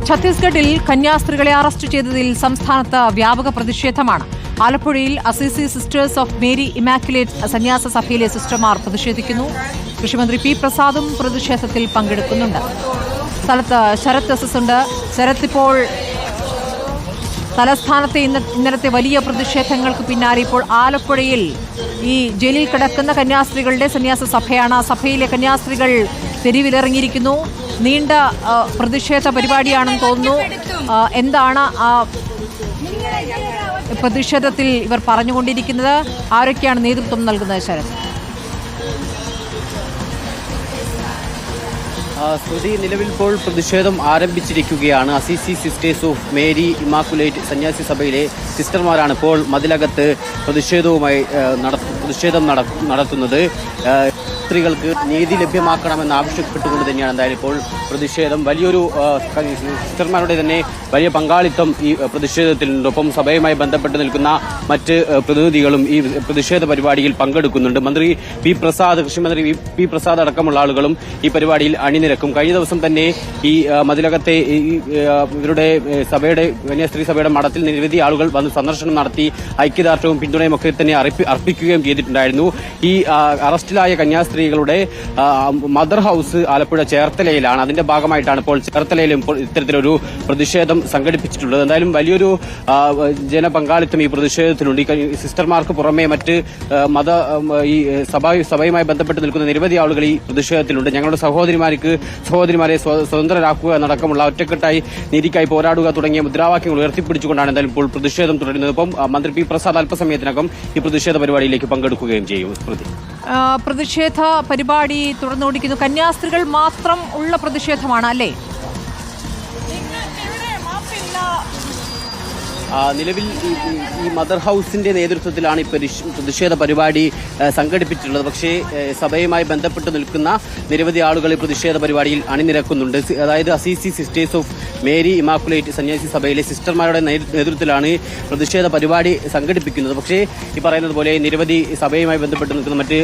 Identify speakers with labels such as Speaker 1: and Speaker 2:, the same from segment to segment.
Speaker 1: ഛത്തീസ്ഗഡിൽ കന്യാസ്ത്രീകളെ അറസ്റ്റ് ചെയ്തതിൽ സംസ്ഥാനത്ത് വ്യാപക പ്രതിഷേധമാണ്. ആലപ്പുഴയിൽ Assisi sisters of Mary immaculate സന്യാസ സഭയിലെ സിസ്റ്റർമാർ പ്രതിഷേധിക്കുന്നു. കൃഷിമന്ത്രി പി പ്രസാദും പ്രതിഷേധത്തിൽ പങ്കെടുക്കുന്നുണ്ട്. സ്ഥലത്ത് ശരത് ഉണ്ട്. ശരത്, ഇപ്പോൾ തലസ്ഥാനത്തെ ഇന്നലത്തെ വലിയ പ്രതിഷേധങ്ങൾക്ക് പിന്നാലെ ഇപ്പോൾ ആലപ്പുഴയിൽ ഈ ജയിലിൽ കിടക്കുന്ന കന്യാസ്ത്രീകളുടെ സന്യാസ സഭയാണ്. ആ സഭയിലെ കന്യാസ്ത്രീകൾ തെരുവിലിറങ്ങിയിരിക്കുന്നു. നീണ്ട പ്രതിഷേധ പരിപാടിയാണെന്ന് തോന്നുന്നു. എന്താണ് ആ പ്രതിഷേധത്തിൽ ഇവർ പറഞ്ഞുകൊണ്ടിരിക്കുന്നത്? ആരൊക്കെയാണ് നേതൃത്വം നൽകുന്നത്? ശരത്.
Speaker 2: ശ്രുതി, നിലവിൽ ഇപ്പോൾ പ്രതിഷേധം ആരംഭിച്ചിരിക്കുകയാണ്. Assisi sisters of Mary Immaculate സന്യാസി സഭയിലെ സിസ്റ്റർമാരാണ് ഇപ്പോൾ മതിലകത്ത് പ്രതിഷേധം നടത്തുന്നത്. സ്ത്രീകൾക്ക് നീതി ലഭ്യമാക്കണമെന്ന് ആവശ്യപ്പെട്ടുകൊണ്ട് തന്നെയാണ് എന്തായാലും ഇപ്പോൾ പ്രതിഷേധം. വലിയൊരു സിസ്റ്റർമാരുടെ തന്നെ വലിയ പങ്കാളിത്തം ഈ പ്രതിഷേധത്തിലുണ്ട്. ഒപ്പം സഭയുമായി ബന്ധപ്പെട്ട് നിൽക്കുന്ന മറ്റ് പ്രതിനിധികളും ഈ പ്രതിഷേധ പരിപാടിയിൽ പങ്കെടുക്കുന്നുണ്ട്. മന്ത്രി പി പ്രസാദ്, കൃഷിമന്ത്രി പി പ്രസാദ് അടക്കമുള്ള ആളുകളും ഈ പരിപാടിയിൽ അണിനിരക്കും. കഴിഞ്ഞ ദിവസം തന്നെ ഈ മതിലകത്തെ ഇവരുടെ സഭയുടെ കന്യാസ്ത്രീ സഭയുടെ മഠത്തിൽ നിരവധി ആളുകൾ വന്ന് സന്ദർശനം നടത്തി ഐക്യദാർഢ്യവും പിന്തുണയും ഒക്കെ തന്നെ അർപ്പിക്കുകയും ചെയ്തിട്ടുണ്ടായിരുന്നു. ഈ അറസ്റ്റിലായ കന്യാസ്ത്രീകളുടെ മദർ ഹൌസ് ആലപ്പുഴ ചേർത്തലയിലാണ്. അതിന്റെ ഭാഗമായിട്ടാണ് ഇപ്പോൾ ചേർത്തലയിലും ഇത്തരത്തിലൊരു പ്രതിഷേധം സംഘടിപ്പിച്ചിട്ടുള്ളത്. എന്തായാലും വലിയൊരു ജനപങ്കാളിത്തം ഈ പ്രതിഷേധത്തിലുണ്ട്. ഈ സിസ്റ്റർമാർക്ക് പുറമെ മറ്റ് ഈ സഭയുമായി ബന്ധപ്പെട്ട് നിൽക്കുന്ന നിരവധി ആളുകൾ ഈ പ്രതിഷേധത്തിലുണ്ട്. ഞങ്ങളുടെ സഹോദരിമാരെ സ്വതന്ത്രരാക്കുക എന്നടക്കമുള്ള ഒറ്റക്കെട്ടായി നീതിക്കായി പോരാടുക തുടങ്ങിയ മുദ്രാവാക്യങ്ങൾ ഉയർത്തിപ്പിടിച്ചുകൊണ്ടാണ് എന്തായാലും ഇപ്പോൾ പ്രതിഷേധം തുടരുന്നത്. ഇപ്പം മന്ത്രി പി പ്രസാദ് അല്പസമയത്തിനകം ഈ പ്രതിഷേധ പരിപാടിയിലേക്ക് പങ്കെടുക്കുകയും ചെയ്യും.
Speaker 1: പ്രതിഷേധ പരിപാടി തുടർന്നുകൊണ്ടിരിക്കുന്നു. കന്യാസ്ത്രീകൾ മാത്രം ഉള്ള പ്രതിഷേധമാണ് അല്ലേ?
Speaker 2: നിലവിൽ ഈ മദർ ഹൌസിന്റെ നേതൃത്വത്തിലാണ് ഈ പ്രതിഷേധ പരിപാടി സംഘടിപ്പിച്ചിട്ടുള്ളത്. പക്ഷേ സഭയുമായി ബന്ധപ്പെട്ട് നിൽക്കുന്ന നിരവധി ആളുകൾ ഈ പ്രതിഷേധ പരിപാടിയിൽ അണിനിരക്കുന്നുണ്ട്. അതായത് Assisi sisters of Mary Immaculate സന്യാസി സഭയിലെ സിസ്റ്റർമാരുടെ നേതൃത്വത്തിലാണ് പ്രതിഷേധ പരിപാടി സംഘടിപ്പിക്കുന്നത്. പക്ഷേ ഈ പറയുന്നത് പോലെ നിരവധി സഭയുമായി ബന്ധപ്പെട്ട് നിൽക്കുന്ന മറ്റ്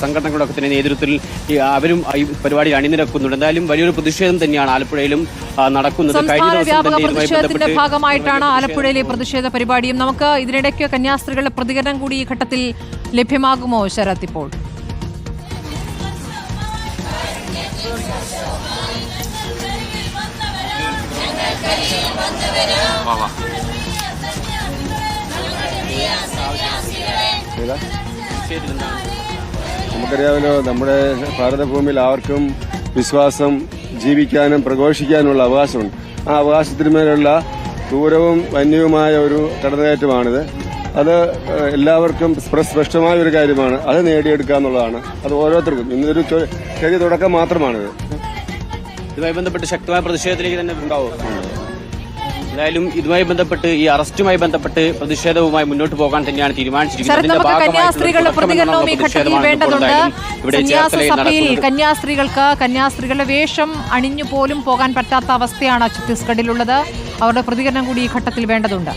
Speaker 2: സംഘടനകളുടെ തന്നെ നേതൃത്വത്തിൽ അവരും ഈ പരിപാടിയിൽ അണിനിരക്കുന്നുണ്ട്. എന്തായാലും വലിയൊരു പ്രതിഷേധം തന്നെയാണ് ആലപ്പുഴയിലും നടക്കുന്നത്. കഴിഞ്ഞ ദിവസം
Speaker 1: ഭാഗമായിട്ടാണ് ആലപ്പുഴയിലെ പ്രതിഷേധ പരിപാടിയും. നമുക്ക് ഇതിനിടയ്ക്ക് കന്യാസ്ത്രീകളുടെ പ്രതികരണം കൂടി ഈ ഘട്ടത്തിൽ ലഭ്യമാകുമോ ശരത്? ഇപ്പോൾ
Speaker 3: നമുക്കറിയാമല്ലോ, നമ്മുടെ ഭാരതഭൂമിയിൽ ആർക്കും വിശ്വാസം ജീവിക്കാനും പ്രഘോഷിക്കാനുള്ള അവകാശമുണ്ട്. ആ അവകാശത്തിന്മേലുള്ള ക്രൂരവും വന്യവുമായ ഒരു കടന്നുകയറ്റമാണിത്. അത് എല്ലാവർക്കും സ്പഷ്ടമായ ഒരു കാര്യമാണ്. അത് നേടിയെടുക്കുക എന്നുള്ളതാണ്. അത് ഓരോരുത്തർക്കും ഇന്നൊരു ചെറിയ തുടക്കം മാത്രമാണിത്.
Speaker 2: ഇതുമായി ബന്ധപ്പെട്ട് ശക്തമായ പ്രതിഷേധത്തിലേക്ക് തന്നെ ഉണ്ടാവും. എന്തായാലും ഇതുമായി ബന്ധപ്പെട്ട് ഈ അറസ്റ്റുമായി ബന്ധപ്പെട്ട് പ്രതിഷേധവുമായി മുന്നോട്ട് പോകാൻ തന്നെയാണ് തീരുമാനിച്ചിരിക്കുന്നത്.
Speaker 1: കന്യാസ്ത്രീകളുടെ പ്രതികരണവും ഈ ഘട്ടത്തിൽ വേണ്ടതുണ്ട്. സഭയിൽ കന്യാസ്ത്രീകളുടെ വേഷം അണിഞ്ഞു പോലും പോകാൻ പറ്റാത്ത അവസ്ഥയാണ് ഛത്തീസ്ഗഡിലുള്ളത്. അവരുടെ പ്രതികരണം കൂടി ഈ ഘട്ടത്തിൽ വേണ്ടതുണ്ട്.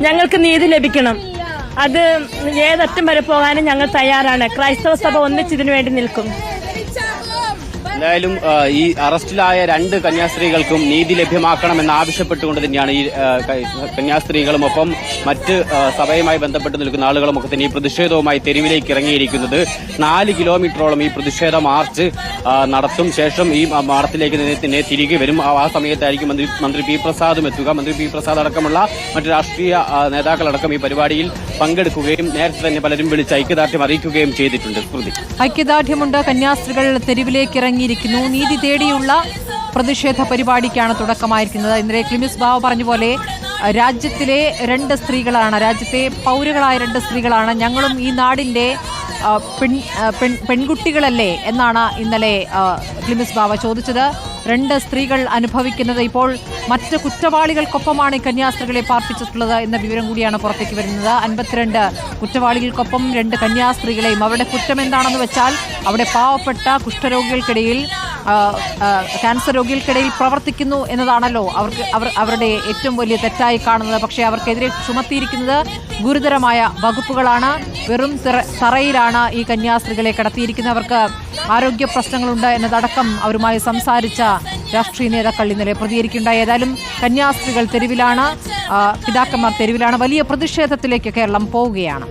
Speaker 4: ഞങ്ങൾക്ക് നീതി ലഭിക്കണം. അത് ഏതറ്റം വരെ പോകാനും ഞങ്ങൾ തയ്യാറാണ്. ക്രൈസ്തവ സഭ ഒന്നിച്ചിതിനു വേണ്ടി നിൽക്കും.
Speaker 2: എന്തായാലും ഈ അറസ്റ്റിലായ 2 കന്യാസ്ത്രീകൾക്കും നീതി ലഭ്യമാക്കണമെന്ന് ആവശ്യപ്പെട്ടുകൊണ്ട് തന്നെയാണ് ഈ കന്യാസ്ത്രീകളും ഒപ്പം മറ്റ് സഭയുമായി ബന്ധപ്പെട്ട് നിൽക്കുന്ന ആളുകളും ഒക്കെ തന്നെ ഈ പ്രതിഷേധവുമായി തെരുവിലേക്ക് ഇറങ്ങിയിരിക്കുന്നത്. 4 കിലോമീറ്ററോളം ഈ പ്രതിഷേധ മാർച്ച് നടത്തും. ശേഷം ഈ മാർച്ചിലേക്ക് തന്നെ തിരികെ വരും. ആ സമയത്തായിരിക്കും മന്ത്രി പി പ്രസാദും എത്തുക. മന്ത്രി പി പ്രസാദ് അടക്കമുള്ള മറ്റ് രാഷ്ട്രീയ നേതാക്കളടക്കം ഈ പരിപാടിയിൽ പങ്കെടുക്കുകയും നേരത്തെ തന്നെ പലരും വിളിച്ച് ഐക്യദാർഢ്യം അറിയിക്കുകയും ചെയ്തിട്ടുണ്ട്. സ്മൃതി,
Speaker 1: ഐക്യദാർഢ്യമുണ്ട്. കന്യാസ്ത്രീകൾ തെരുവിലേക്ക് ഇറങ്ങിയിരിക്കുന്നു. നീതി തേടിയുള്ള പ്രതിഷേധ പരിപാടിക്കാണ് തുടക്കമായിരിക്കുന്നത്. ഇന്നലെ ക്ലിമിസ് ബാവ പറഞ്ഞ പോലെ രാജ്യത്തിലെ 2 സ്ത്രീകളാണ്, രാജ്യത്തെ പൗരകളായ 2 സ്ത്രീകളാണ്. ഞങ്ങളും ഈ നാടിന്റെ പെൺകുട്ടികളല്ലേ എന്നാണ് ഇന്നലെ ക്ലിമിസ് ബാവ ചോദിച്ചത്. 2 സ്ത്രീകൾ അനുഭവിക്കുന്നത്. ഇപ്പോൾ മറ്റ് കുറ്റവാളികൾക്കൊപ്പമാണ് ഈ കന്യാസ്ത്രീകളെ പാർപ്പിച്ചിട്ടുള്ളത് എന്ന വിവരം കൂടിയാണ് പുറത്തേക്ക് വരുന്നത്. 52 കുറ്റവാളികൾക്കൊപ്പം 2 കന്യാസ്ത്രീകളെയും. അവരുടെ കുറ്റം എന്താണെന്ന് വെച്ചാൽ അവിടെ പാവപ്പെട്ട കുഷ്ഠരോഗികൾക്കിടയിൽ ക്യാൻസർ രോഗികൾക്കിടയിൽ പ്രവർത്തിക്കുന്നു എന്നതാണല്ലോ അവരുടെ ഏറ്റവും വലിയ തെറ്റായി കാണുന്നത്. പക്ഷേ അവർക്കെതിരെ ചുമത്തിയിരിക്കുന്നത് ഗുരുതരമായ വകുപ്പുകളാണ്. വെറും തറയിലാണ് ഈ കന്യാസ്ത്രീകളെ കടത്തിയിരിക്കുന്നവർക്ക് ആരോഗ്യ പ്രശ്നങ്ങളുണ്ട് എന്നതടക്കം അവരുമായി സംസാരിച്ച രാഷ്ട്രീയ നേതാക്കൾ ഇന്നലെ പ്രതികരിക്കുകയുണ്ടായി. ഏതായാലും കന്യാസ്ത്രീകൾ തെരുവിലാണ്, പിതാക്കന്മാർ തെരുവിലാണ്. വലിയ പ്രതിഷേധത്തിലേക്ക് കേരളം പോവുകയാണ്.